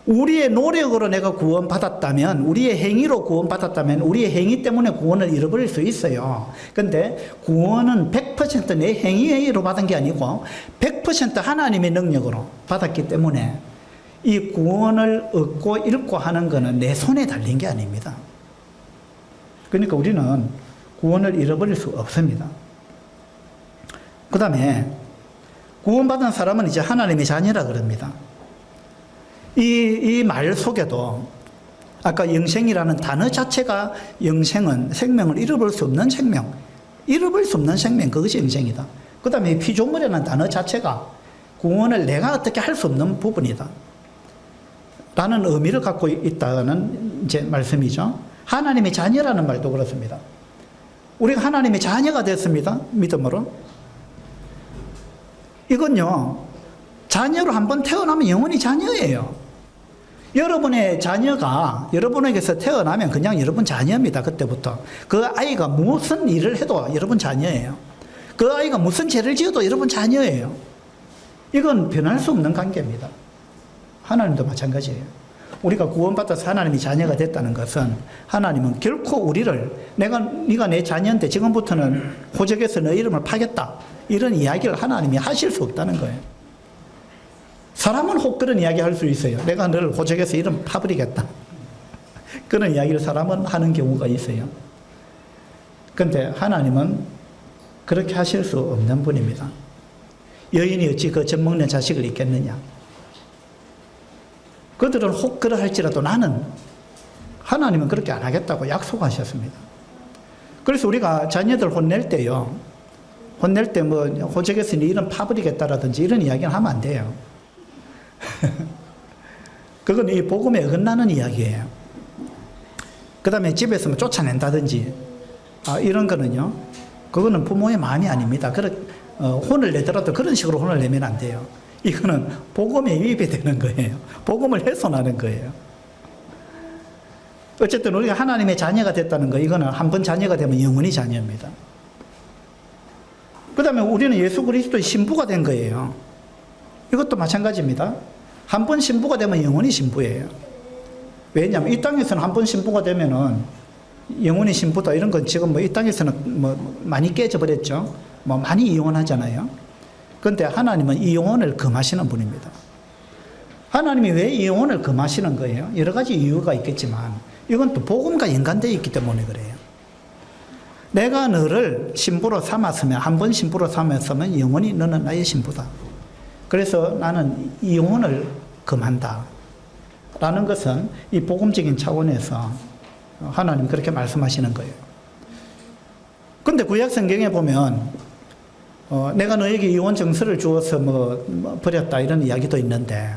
우리의 노력으로 내가 구원받았다면, 우리의 행위로 구원받았다면, 우리의 행위 때문에 구원을 잃어버릴 수 있어요. 근데 구원은 100% 내 행위로 받은 게 아니고 100% 하나님의 능력으로 받았기 때문에 이 구원을 얻고 잃고 하는 것은 내 손에 달린 게 아닙니다. 그러니까 우리는 구원을 잃어버릴 수 없습니다. 그 다음에 구원받은 사람은 이제 하나님의 자녀라 그럽니다. 이 말 속에도 아까 영생이라는 단어 자체가 영생은 생명을 잃어버릴 수 없는 생명, 잃어버릴 수 없는 생명, 그것이 영생이다. 그 다음에 피조물이라는 단어 자체가 구원을 내가 어떻게 할 수 없는 부분이다 라는 의미를 갖고 있다는 이제 말씀이죠. 하나님의 자녀라는 말도 그렇습니다. 우리가 하나님의 자녀가 됐습니다. 믿음으로. 이건요, 자녀로 한번 태어나면 영원히 자녀예요. 여러분의 자녀가 여러분에게서 태어나면 그냥 여러분 자녀입니다. 그때부터. 그 아이가 무슨 일을 해도 여러분 자녀예요. 그 아이가 무슨 죄를 지어도 여러분 자녀예요. 이건 변할 수 없는 관계입니다. 하나님도 마찬가지예요. 우리가 구원받아서 하나님이 자녀가 됐다는 것은 하나님은 결코 우리를 네가 내 자녀인데 지금부터는 호적에서 너 이름을 파겠다, 이런 이야기를 하나님이 하실 수 없다는 거예요. 사람은 혹 그런 이야기 할 수 있어요. 내가 너를 호적에서 이름 파버리겠다. 그런 이야기를 사람은 하는 경우가 있어요. 그런데 하나님은 그렇게 하실 수 없는 분입니다. 여인이 어찌 그 젖 먹는 자식을 잊겠느냐. 그들은 혹 그러할지라도 나는, 하나님은 그렇게 안 하겠다고 약속하셨습니다. 그래서 우리가 자녀들 혼낼 때요, 혼낼 때 뭐 호적에서 네 이름 파버리겠다라든지 이런 이야기는 하면 안 돼요. 그건 이 복음에 어긋나는 이야기예요. 그 다음에 집에서 뭐 쫓아낸다든지 이런 거는요, 그거는 부모의 마음이 아닙니다. 혼을 내더라도 그런 식으로 혼을 내면 안 돼요. 이거는 복음에 위배이 되는 거예요. 복음을 훼손하는 거예요. 어쨌든 우리가 하나님의 자녀가 됐다는 거, 이거는 한 번 자녀가 되면 영원히 자녀입니다. 그 다음에 우리는 예수 그리스도의 신부가 된 거예요. 이것도 마찬가지입니다. 한 번 신부가 되면 영원히 신부예요. 왜냐하면 이 땅에서는 한 번 신부가 되면은 영원히 신부다 이런 건 지금 뭐 이 땅에서는 뭐 많이 깨져버렸죠. 뭐 많이 이혼하잖아요. 그런데 하나님은 이혼을 금하시는 분입니다. 하나님이 왜 이혼을 금하시는 거예요? 여러 가지 이유가 있겠지만 이건 또 복음과 연관되어 있기 때문에 그래요. 내가 너를 신부로 삼았으면, 한 번 신부로 삼았으면 영원히 너는 나의 신부다. 그래서 나는 이혼을 금한다 라는 것은 이 복음적인 차원에서 하나님 그렇게 말씀하시는 거예요. 그런데 구약 성경에 보면 내가 너에게 이혼 정서를 주어서 뭐 버렸다 이런 이야기도 있는데,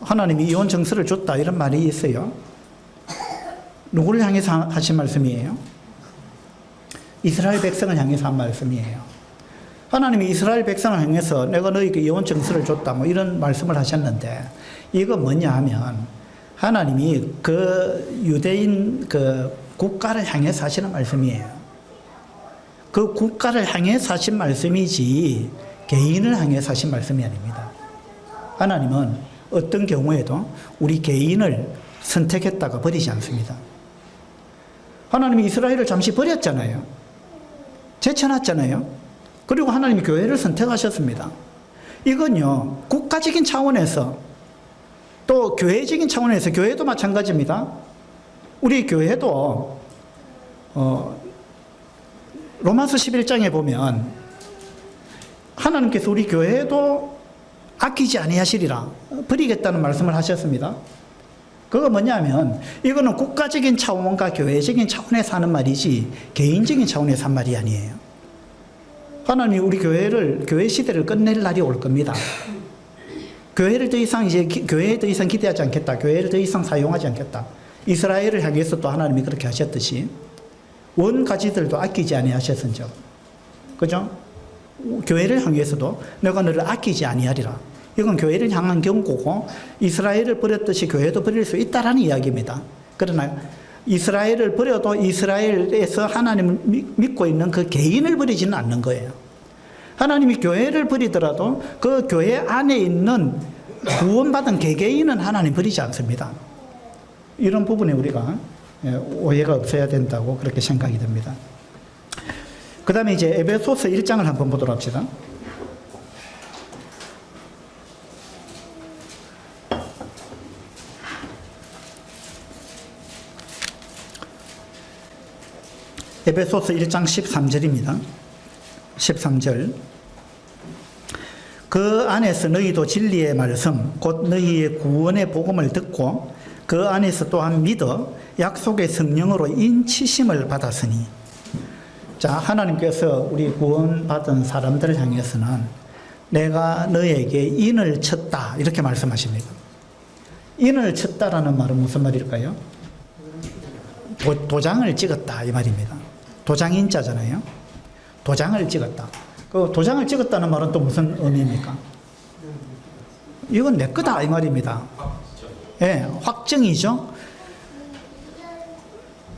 하나님이 이혼 정서를 줬다 이런 말이 있어요. 누구를 향해서 하신 말씀이에요? 이스라엘 백성을 향해서 한 말씀이에요. 하나님이 이스라엘 백성을 향해서 내가 너에게 이혼 정서를 줬다 뭐 이런 말씀을 하셨는데, 이거 뭐냐 하면 하나님이 그 유대인 그 국가를 향해서 하시는 말씀이에요. 그 국가를 향해서 하신 말씀이지 개인을 향해서 하신 말씀이 아닙니다. 하나님은 어떤 경우에도 우리 개인을 선택했다가 버리지 않습니다. 하나님이 이스라엘을 잠시 버렸잖아요. 제쳐놨잖아요. 그리고 하나님이 교회를 선택하셨습니다. 이건요, 국가적인 차원에서 또 교회적인 차원에서, 교회도 마찬가지입니다. 우리 교회도 로마서 11장에 보면 하나님께서 우리 교회도 아끼지 아니하시리라, 버리겠다는 말씀을 하셨습니다. 그거 뭐냐면 이거는 국가적인 차원과 교회적인 차원에서 하는 말이지 개인적인 차원에서 한 말이 아니에요. 하나님이 우리 교회 시대를 끝낼 날이 올 겁니다. 교회에 더 이상 기대하지 않겠다. 교회를 더 이상 사용하지 않겠다. 이스라엘을 향해서 또 하나님이 그렇게 하셨듯이 원가지들도 아끼지 아니하셨은즉, 그죠? 교회를 향해서도 내가 너를 아끼지 아니하리라. 이건 교회를 향한 경고고, 이스라엘을 버렸듯이 교회도 버릴 수 있다라는 이야기입니다. 그러나 이스라엘을 버려도 이스라엘에서 하나님을 믿고 있는 그 개인을 버리지는 않는 거예요. 하나님이 교회를 버리더라도 그 교회 안에 있는 구원받은 개개인은 하나님 버리지 않습니다. 이런 부분에 우리가 오해가 없어야 된다고 그렇게 생각이 됩니다. 그 다음에 이제 에베소서 1장을 한번 보도록 합시다. 에베소서 1장 13절입니다. 13절. 그 안에서 너희도 진리의 말씀 곧 너희의 구원의 복음을 듣고 그 안에서 또한 믿어 약속의 성령으로 인치심을 받았으니. 자, 하나님께서 우리 구원받은 사람들을 향해서는 내가 너에게 인을 쳤다 이렇게 말씀하십니다. 인을 쳤다라는 말은 무슨 말일까요? 도장을 찍었다 이 말입니다. 도장인자잖아요. 도장을 찍었다. 그 도장을 찍었다는 말은 또 무슨 의미입니까? 이건 내 거다 이 말입니다. 예, 확정이죠.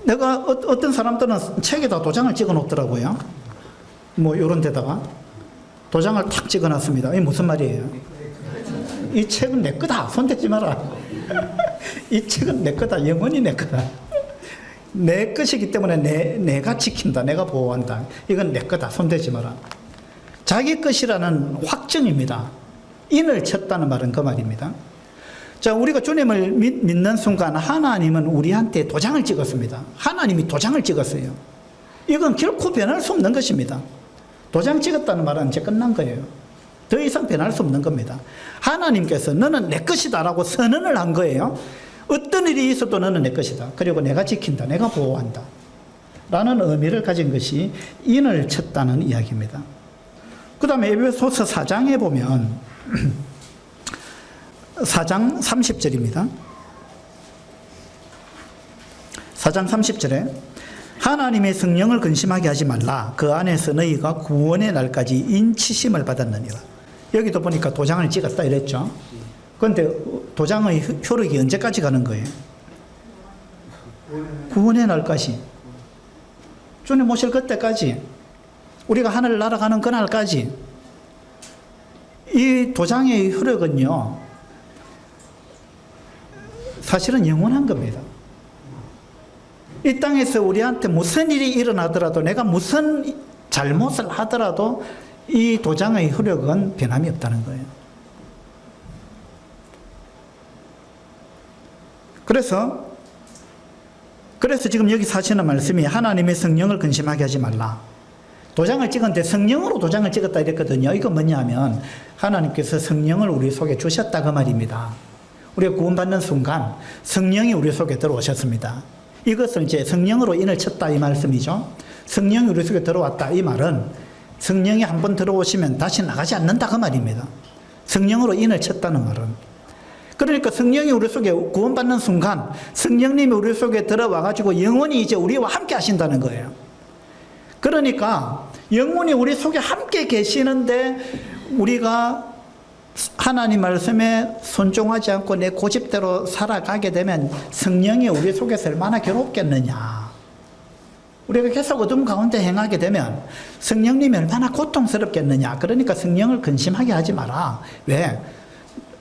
내가 어떤 사람들은 책에다 도장을 찍어 놓더라고요. 뭐 이런 데다가 도장을 탁 찍어 놨습니다. 이게 무슨 말이에요? 이 책은 내 거다. 손대지 마라. 이 책은 내 거다. 영원히 내 거다. 내 것이기 때문에 내가 지킨다. 내가 보호한다. 이건 내 거다. 손대지 마라. 자기 것이라는 확정입니다. 인을 쳤다는 말은 그 말입니다. 자, 우리가 주님을 믿는 순간 하나님은 우리한테 도장을 찍었습니다. 하나님이 도장을 찍었어요. 이건 결코 변할 수 없는 것입니다. 도장 찍었다는 말은 이제 끝난 거예요. 더 이상 변할 수 없는 겁니다. 하나님께서 너는 내 것이다 라고 선언을 한 거예요. 어떤 일이 있어도 너는 내 것이다. 그리고 내가 지킨다. 내가 보호한다. 라는 의미를 가진 것이 인을 쳤다는 이야기입니다. 그 다음에 에베소서 4장에 보면 4장 30절입니다. 4장 30절에 하나님의 성령을 근심하게 하지 말라. 그 안에서 너희가 구원의 날까지 인치심을 받았느니라. 여기도 보니까 도장을 찍었다 이랬죠. 그런데 도장의 효력이 언제까지 가는 거예요? 구원의 날까지. 주님 오실 그때까지. 우리가 하늘 날아가는 그날까지. 이 도장의 효력은요, 사실은 영원한 겁니다. 이 땅에서 우리한테 무슨 일이 일어나더라도, 내가 무슨 잘못을 하더라도 이 도장의 효력은 변함이 없다는 거예요. 그래서 지금 여기 하시는 말씀이 하나님의 성령을 근심하게 하지 말라. 도장을 찍었는데 성령으로 도장을 찍었다 이랬거든요. 이건 뭐냐면 하나님께서 성령을 우리 속에 주셨다 그 말입니다. 우리가 구원받는 순간 성령이 우리 속에 들어오셨습니다. 이것을 이제 성령으로 인을 쳤다 이 말씀이죠. 성령이 우리 속에 들어왔다 이 말은 성령이 한번 들어오시면 다시 나가지 않는다 그 말입니다. 성령으로 인을 쳤다는 말은. 그러니까 성령이 우리 속에 구원받는 순간 성령님이 우리 속에 들어와가지고 영원히 이제 우리와 함께 하신다는 거예요. 그러니까 영원히 우리 속에 함께 계시는데 우리가 하나님 말씀에 순종하지 않고 내 고집대로 살아가게 되면 성령이 우리 속에서 얼마나 괴롭겠느냐. 우리가 계속 어둠 가운데 행하게 되면 성령님이 얼마나 고통스럽겠느냐. 그러니까 성령을 근심하게 하지 마라. 왜?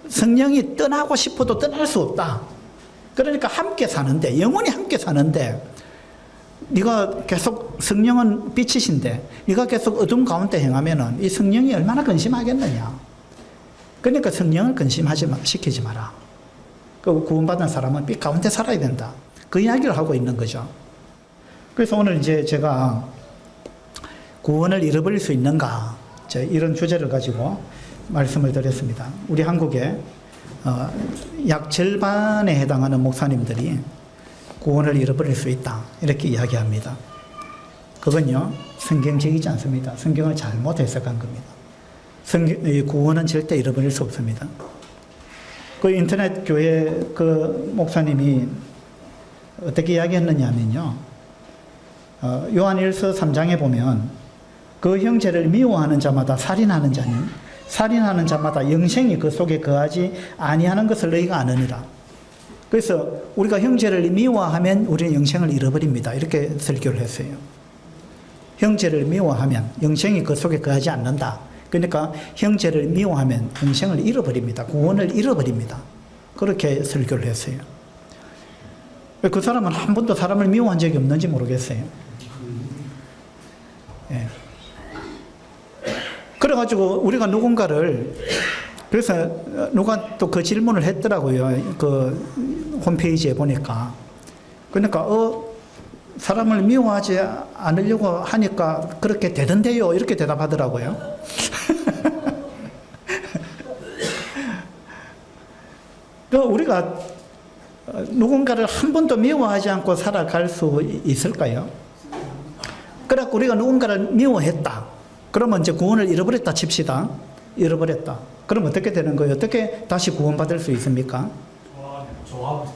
성령이 떠나고 싶어도 떠날 수 없다. 그러니까 함께 사는데, 영원히 함께 사는데 네가 계속, 성령은 빛이신데 네가 계속 어둠 가운데 행하면은 이 성령이 얼마나 근심하겠느냐. 그러니까 성령을 시키지 마라. 그 구원받은 사람은 빛 가운데 살아야 된다. 그 이야기를 하고 있는 거죠. 그래서 오늘 이제 제가 구원을 잃어버릴 수 있는가, 이런 주제를 가지고 말씀을 드렸습니다. 우리 한국에 약 절반에 해당하는 목사님들이 구원을 잃어버릴 수 있다 이렇게 이야기합니다. 그건요 성경적이지 않습니다. 성경을 잘못 해석한 겁니다. 구원은 절대 잃어버릴 수 없습니다. 그 인터넷 교회 그 목사님이 어떻게 이야기했느냐면요, 요한일서 3장에 보면 그 형제를 미워하는 자마다 살인하는 자니 살인하는 자마다 영생이 그 속에 거하지 아니하는 것을 너희가 아느니라. 그래서 우리가 형제를 미워하면 우리는 영생을 잃어버립니다. 이렇게 설교를 했어요. 형제를 미워하면 영생이 그 속에 거하지 않는다. 그러니까 형제를 미워하면 영생을 잃어버립니다. 구원을 잃어버립니다. 그렇게 설교를 했어요. 그 사람은 한 번도 사람을 미워한 적이 없는지 모르겠어요. 예. 그래가지고 우리가 누군가를, 그래서 누가 또 그 질문을 했더라고요. 그 홈페이지에 보니까. 그러니까 사람을 미워하지 않으려고 하니까 그렇게 되던데요. 이렇게 대답하더라고요. 우리가 누군가를 한 번도 미워하지 않고 살아갈 수 있을까요? 그래서 우리가 누군가를 미워했다. 그러면 이제 구원을 잃어버렸다 칩시다. 잃어버렸다. 그럼 어떻게 되는 거예요? 어떻게 다시 구원받을 수 있습니까?
좋아하고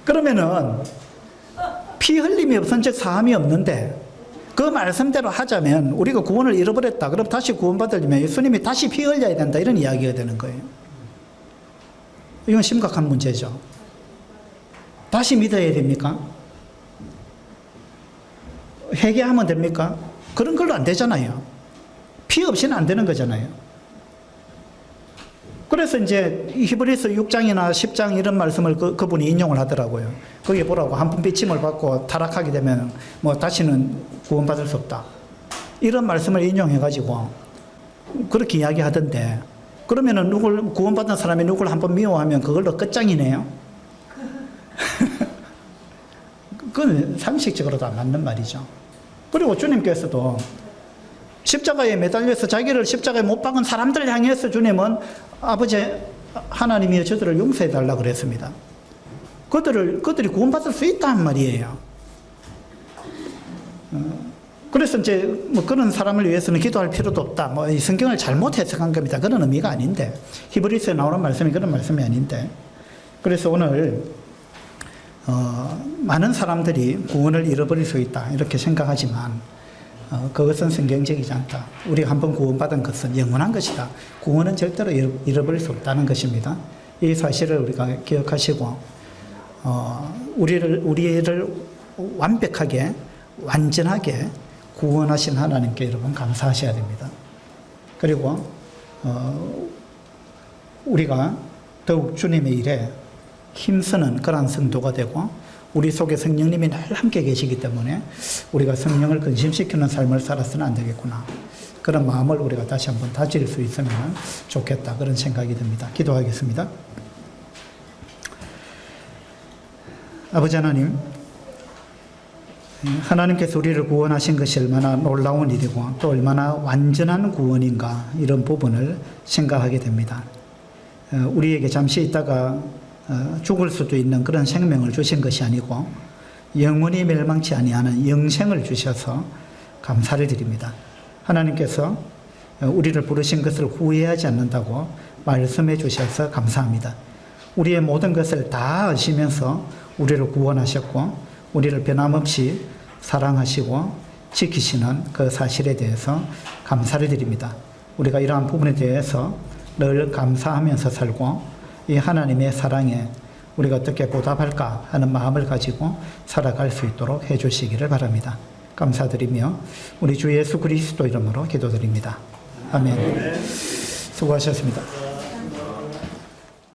그러면은 피 흘림이 없은 즉 사함이 없는데 그 말씀대로 하자면 우리가 구원을 잃어버렸다. 그럼 다시 구원받으려면 예수님이 다시 피 흘려야 된다. 이런 이야기가 되는 거예요. 이건 심각한 문제죠. 다시 믿어야 됩니까? 회개하면 됩니까? 그런 걸로 안 되잖아요. 피 없이는 안 되는 거잖아요. 그래서 이제 히브리서 6장이나 10장 이런 말씀을 그분이 인용을 하더라고요. 거기에 보라고 한 번 빚짐을 받고 타락하게 되면 뭐 다시는 구원받을 수 없다. 이런 말씀을 인용해가지고 그렇게 이야기하던데, 그러면은 구원받은 사람이 누굴 한번 미워하면 그걸로 끝장이네요. 그건 상식적으로도 안 맞는 말이죠. 그리고 주님께서도 십자가에 매달려서 자기를 십자가에 못 박은 사람들 향해서 주님은 아버지 하나님이여 저들을 용서해 달라 그랬습니다. 그들이 구원받을 수 있단 말이에요. 그래서 이제 뭐 그런 사람을 위해서는 기도할 필요도 없다. 뭐 이 성경을 잘못 해석한 겁니다. 그런 의미가 아닌데, 히브리서에 나오는 말씀이 그런 말씀이 아닌데, 그래서 오늘 많은 사람들이 구원을 잃어버릴 수 있다 이렇게 생각하지만 그것은 성경적이지 않다. 우리가 한번 구원받은 것은 영원한 것이다. 구원은 절대로 잃어버릴 수 없다는 것입니다. 이 사실을 우리가 기억하시고 우리를 완벽하게 완전하게 구원하신 하나님께 여러분 감사하셔야 됩니다. 그리고 우리가 더욱 주님의 일에 힘쓰는 그러한 성도가 되고, 우리 속에 성령님이 늘 함께 계시기 때문에 우리가 성령을 근심시키는 삶을 살아서는 안 되겠구나. 그런 마음을 우리가 다시 한번 다질 수 있으면 좋겠다. 그런 생각이 듭니다. 기도하겠습니다. 아버지 하나님, 하나님께서 우리를 구원하신 것이 얼마나 놀라운 일이고 또 얼마나 완전한 구원인가, 이런 부분을 생각하게 됩니다. 우리에게 잠시 있다가 죽을 수도 있는 그런 생명을 주신 것이 아니고 영원히 멸망치 아니하는 영생을 주셔서 감사를 드립니다. 하나님께서 우리를 부르신 것을 후회하지 않는다고 말씀해 주셔서 감사합니다. 우리의 모든 것을 다 아시면서 우리를 구원하셨고 우리를 변함없이 사랑하시고 지키시는 그 사실에 대해서 감사를 드립니다. 우리가 이러한 부분에 대해서 늘 감사하면서 살고 이 하나님의 사랑에 우리가 어떻게 보답할까 하는 마음을 가지고 살아갈 수 있도록 해주시기를 바랍니다. 감사드리며 우리 주 예수 그리스도 이름으로 기도드립니다. 아멘. 수고하셨습니다.